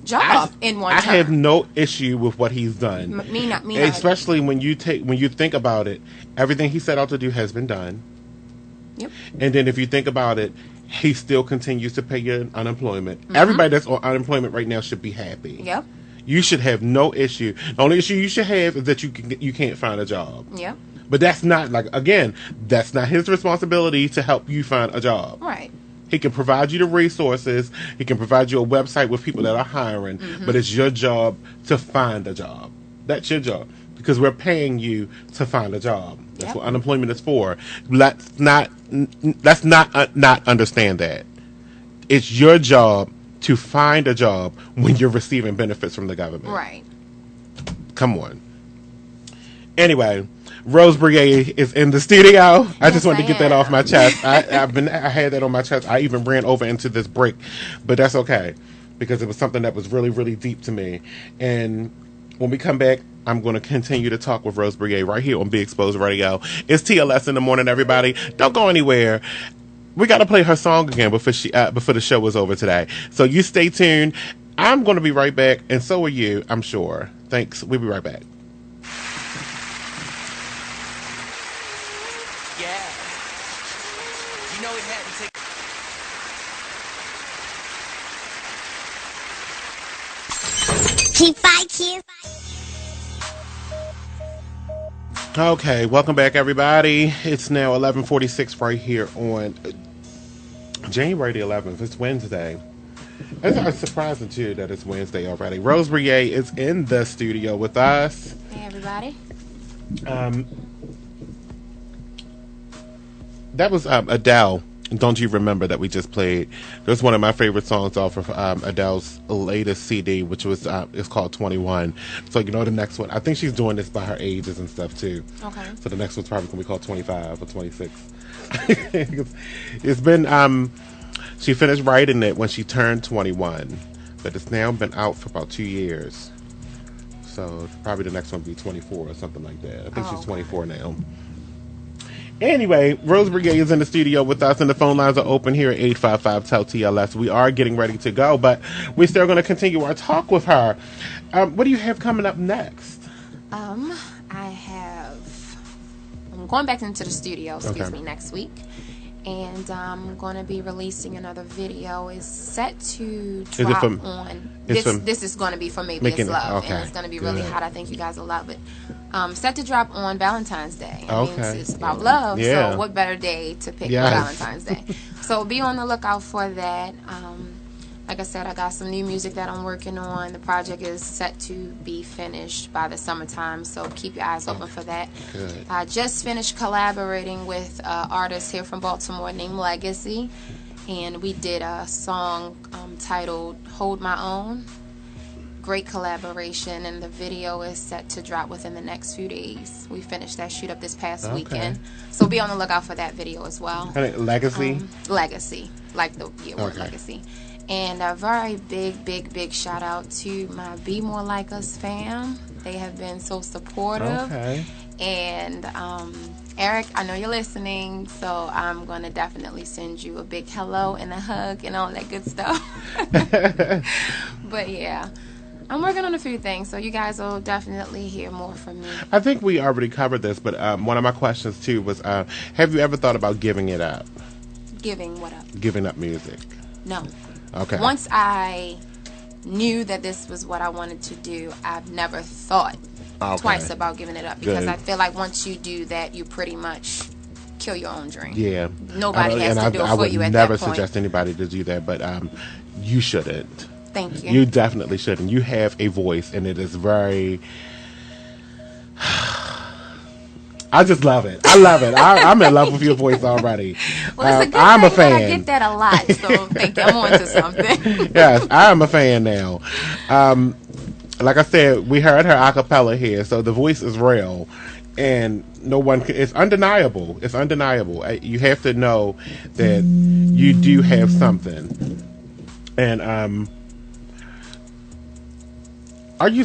job in one I term. have no issue with what he's done. Me not. Especially when you think about it, everything he set out to do has been done. Yep. And then if you think about it, he still continues to pay your unemployment. Everybody that's on unemployment right now should be happy. Yep. You should have no issue. The only issue you should have is that you can't find a job. Yep. But that's not that's not his responsibility to help you find a job. Right. He can provide you the resources. He can provide you a website with people that are hiring. But it's your job to find a job. That's your job. Because we're paying you to find a job. That's Yep. what unemployment is for. Let's not understand that. It's your job to find a job when you're receiving benefits from the government. Right. Come on. Anyway, Rose Breyae is in the studio. I just wanted to get that off my chest. I had that on my chest. I even ran over into this break, but that's okay because it was something that was really, really deep to me. And when we come back, I'm going to continue to talk with Rose Breyae right here on Be Exposed Radio. It's TLS in the morning, everybody. Don't go anywhere. We got to play her song again before the show was over today. So you stay tuned. I'm going to be right back, and so are you, I'm sure. Thanks. We'll be right back. Yeah. You know it had to take. Okay, welcome back, everybody. It's now 11:46 right here on January the 11th. It's Wednesday. It's surprising, too, that it's Wednesday already. Rose Breyae is in the studio with us. Hey, everybody. That was Adele. Don't You Remember, that we just played. That's one of my favorite songs off of Adele's latest CD, which was it's called 21. So the next one, I think she's doing this by her ages and stuff too. Okay. So the next one's probably gonna be called 25 or 26. It's been she finished writing it when she turned 21, but it's now been out for about 2 years. So probably the next one will be 24 or something like that. I think she's 24 now. Anyway, Rose Breyae is in the studio with us, and the phone lines are open here at 855-TEL-TLS. We are getting ready to go, but we're still going to continue our talk with her. What do you have coming up next? I'm going back into the studio, next week. And I'm going to be releasing another video. It's set to drop on. This is going to be for Maybe It's Love. And it's going to be really hot. I think you guys will love it. Set to drop on Valentine's Day. I mean, it's about love. So what better day to pick for Valentine's Day? So be on the lookout for that. Like I said, I got some new music that I'm working on. The project is set to be finished by the summertime, so keep your eyes open for that. Good. I just finished collaborating with an artist here from Baltimore named Legacy, and we did a song titled Hold My Own. Great collaboration, and the video is set to drop within the next few days. We finished that shoot up this past weekend, so be on the lookout for that video as well. Legacy? Legacy, like the word Legacy. And a very big shout out to my Be More Like Us fam. They have been so supportive. Okay. And Eric, I know you're listening, so I'm going to definitely send you a big hello and a hug and all that good stuff. But yeah, I'm working on a few things, so you guys will definitely hear more from me. I think we already covered this, but one of my questions too was, have you ever thought about giving it up? Giving what up? Giving up music. No. Okay. Once I knew that this was what I wanted to do, I've never thought twice about giving it up, because I feel like once you do that, you pretty much kill your own dream. Yeah. Nobody has to do it for you at that point. I would never suggest anybody to do that, but you shouldn't. Thank you. You definitely shouldn't. You have a voice, and it is very... I just love it. I love it. I'm in love with your voice already. Well, it's a good I'm a thing fan. that I get that a lot, so thank you. I'm on to something. Yes, I'm a fan now. Like I said, we heard her a cappella here, so the voice is real, and no one can, it's undeniable. It's undeniable. You have to know that you do have something. And are you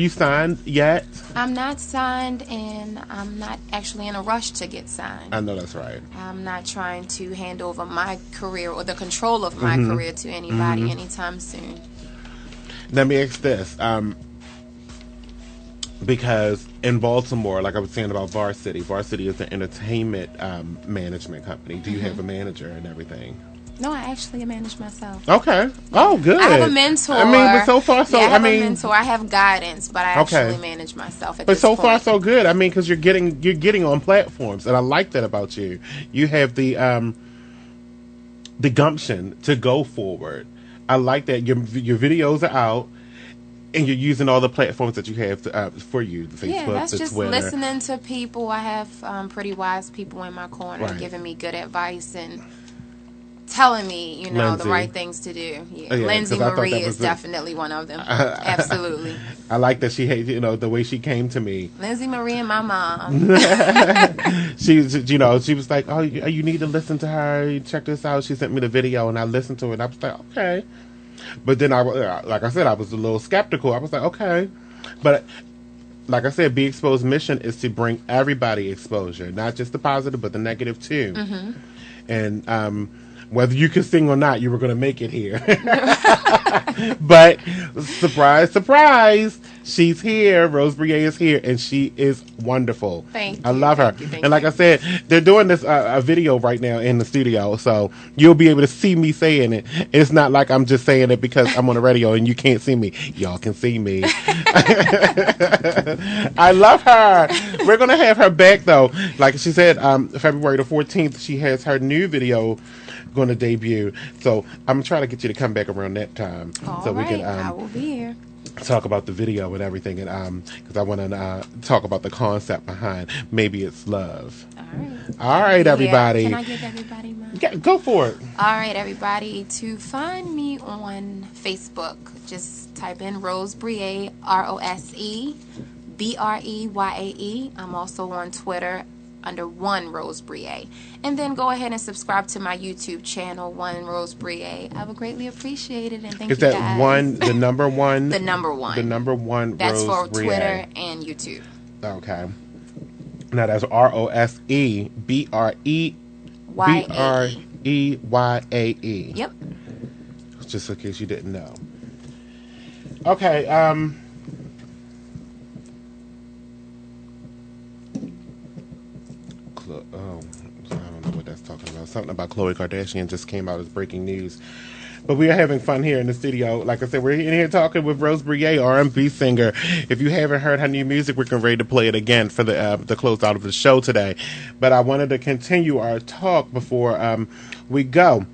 signed yet? I'm not signed, and I'm not actually in a rush to get signed. I know that's right. I'm not trying to hand over my career or the control of my career to anybody anytime soon. Let me ask this. Because in Baltimore, like I was saying about Varsity is an entertainment management company. Do you have a manager and everything? No, I actually manage myself. Okay. Oh, good. I have a mentor. I mean, but so far, so I have a mentor. I have guidance, but I actually manage myself. But so far, so good. I mean, because you're getting on platforms, and I like that about you. You have the gumption to go forward. I like that your videos are out, and you're using all the platforms that you have for you, the Facebook, that's the just Twitter. Listening to people. I have pretty wise people in my corner giving me good advice and telling me, Lindsay. the right things to do. Yeah. Yeah, Lindsay Marie is definitely one of them. Absolutely. I like that she hates, the way she came to me. Lindsay Marie and my mom. She was like, oh, you need to listen to her. Check this out. She sent me the video, and I listened to it. And I was like, okay. But then like I said, I was a little skeptical. I was like, okay. But like I said, Be Exposed mission is to bring everybody exposure, not just the positive, but the negative too. Mm-hmm. And whether you could sing or not, you were going to make it here. But surprise, surprise, she's here. Rose Breyae is here, and she is wonderful. Thank you. I love her. Thank you. And like I said, they're doing this a video right now in the studio, so you'll be able to see me saying it. It's not like I'm just saying it because I'm on the radio and you can't see me. Y'all can see me. I love her. We're going to have her back, though. Like she said, February the 14th, she has her new video going to debut, so I'm trying to get you to come back around that time. All we right, can I will be here. talk about the video and everything, and because I want to talk about the concept behind Maybe It's Love. All right, everybody. Can I give everybody mine? Yeah, go for it. All right, everybody. To find me on Facebook, just type in Rose Breyae, ROSE BREYAE. I'm also on Twitter under One Rose Breyae. And then go ahead and subscribe to my YouTube channel, One Rose Breyae. I would greatly appreciate it, and thank you guys. Is that one, the number one? The number one. The number one. That's Rose for Breyae. Twitter and YouTube. Okay. Now that's ROSEBREBREYAE. YAE. Yep. Just in case you didn't know. Okay, oh, I don't know what that's talking about. Something about Khloe Kardashian just came out as breaking news. But we are having fun here in the studio. Like I said, we're in here talking with Rose Breyae, R&B singer. If you haven't heard her new music, we're getting ready to play it again for the close out of the show today. But I wanted to continue our talk before we go.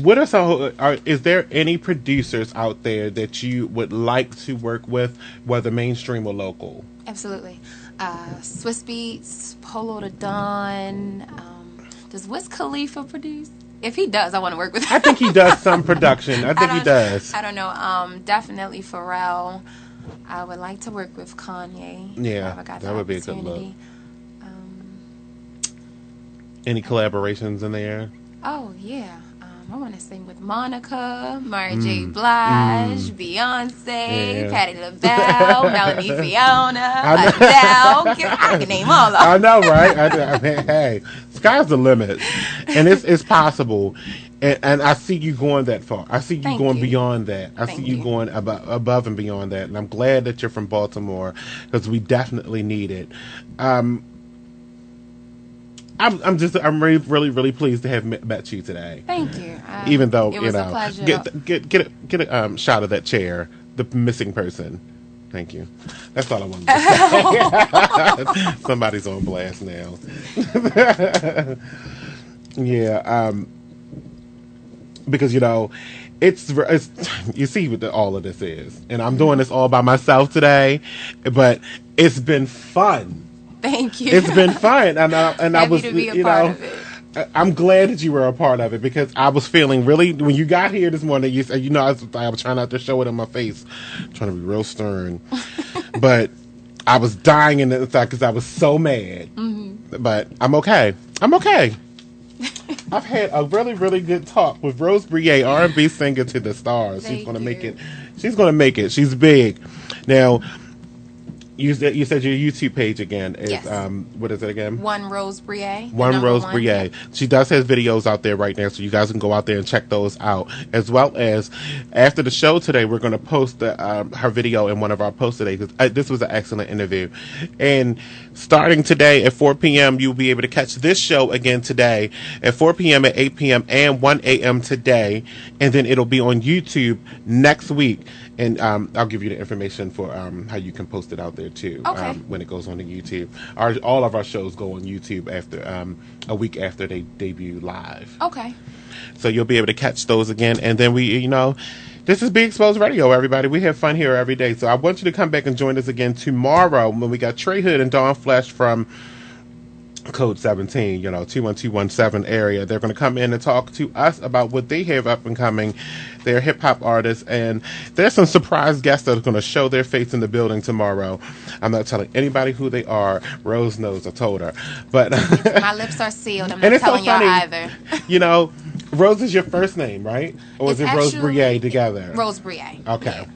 What are some? Is there any producers out there that you would like to work with, whether mainstream or local? Absolutely. Swiss Beats, Polo the Don. Does Wiz Khalifa produce? If he does, I want to work with him. I think he does some production. I think he does. I don't know. Definitely Pharrell. I would like to work with Kanye. Yeah, that would be a good look. Any collaborations in there? Oh, yeah. I want to sing with Monica, Mary J. Blige, Beyonce, Patti LaBelle, Melanie Fiona, Adele. I can name all of them. I know, right? I mean, hey, sky's the limit. And it's possible. And I see you going that far. I see you going beyond that. I see you going above and beyond that. And I'm glad that you're from Baltimore because we definitely need it. I'm really pleased to have met you today. Thank you. Even though it was a pleasure. Get a shot of that chair, the missing person. Thank you. That's all I wanted to say. Somebody's on blast now. Yeah. Because it's you see what all of this is, and I'm doing this all by myself today, but it's been fun. Thank you. It's been fun, and I was, to be a part of it. I'm glad that you were a part of it because I was feeling really when you got here this morning. You said, I was trying not to show it in my face, trying to be real stern, but I was dying in the inside because I was so mad. Mm-hmm. But I'm okay. I've had a really good talk with Rose Breyae, R&B singer to the stars. She's gonna make it. She's gonna make it. She's big. Now. You said your YouTube page again is what is it again? One Rose Breyae. One Rose Breyae. She does have videos out there right now, so you guys can go out there and check those out. As well as after the show today, we're going to post her video in one of our posts today because this was an excellent interview. And starting today at 4 p.m., you'll be able to catch this show again today at 4 p.m., at 8 p.m., and 1 a.m. today, and then it'll be on YouTube next week. And I'll give you the information for how you can post it out there too. Okay. When it goes on to YouTube, all of our shows go on YouTube after a week after they debut live. Okay. So you'll be able to catch those again, and then this is Be Exposed Radio, everybody. We have fun here every day. So I want you to come back and join us again tomorrow when we got Trey Hood and Dawn Flesh from Code 17, 21217 area. They're going to come in and talk to us about what they have up and coming. They're hip hop artists, and there's some surprise guests that are going to show their face in the building tomorrow. I'm not telling anybody who they are. Rose knows, I told her. But my lips are sealed. I'm not telling y'all either. Rose is your first name, right? Or is it Rose Breyae together? Rose Breyae. Okay.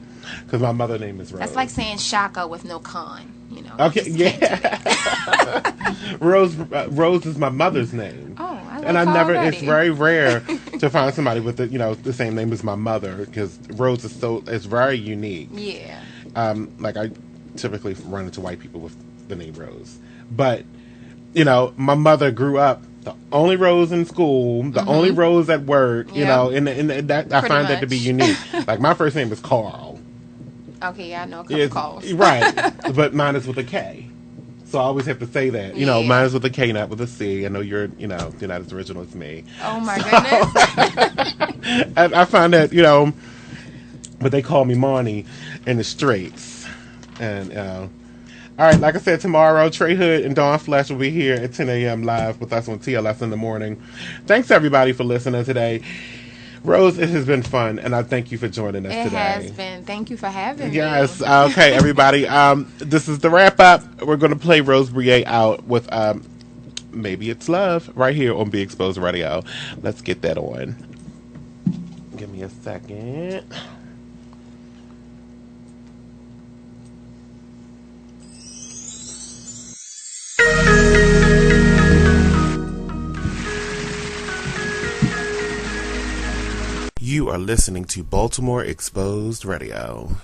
Because my mother's name is Rose. That's like saying Shaka with no con. Okay, yeah. Rose is my mother's name. Oh, I like and I never. already. It's very rare to find somebody with the same name as my mother because Rose is it's very unique. Yeah. Like I typically run into white people with the name Rose, but my mother grew up the only Rose in school, the only Rose at work. And that I find that to be unique. Like my first name is Carl. Okay, yeah, I know a couple calls. Right, but mine is with a K. So I always have to say that. Mine is with a K, not with a C. I know you're not as original as me. Oh, my goodness. I find that, but they call me Marnie in the streets. And, all right, like I said, tomorrow, Trey Hood and Dawn Flesh will be here at 10 a.m. live with us on TLS in the morning. Thanks, everybody, for listening today. Rose, it has been fun, and I thank you for joining us today. It has been. Thank you for having me. Yes. Okay, everybody. This is the wrap-up. We're going to play Rose Breyae out with Maybe It's Love right here on Be Exposed Radio. Let's get that on. Give me a second. are listening to Baltimore Exposed Radio.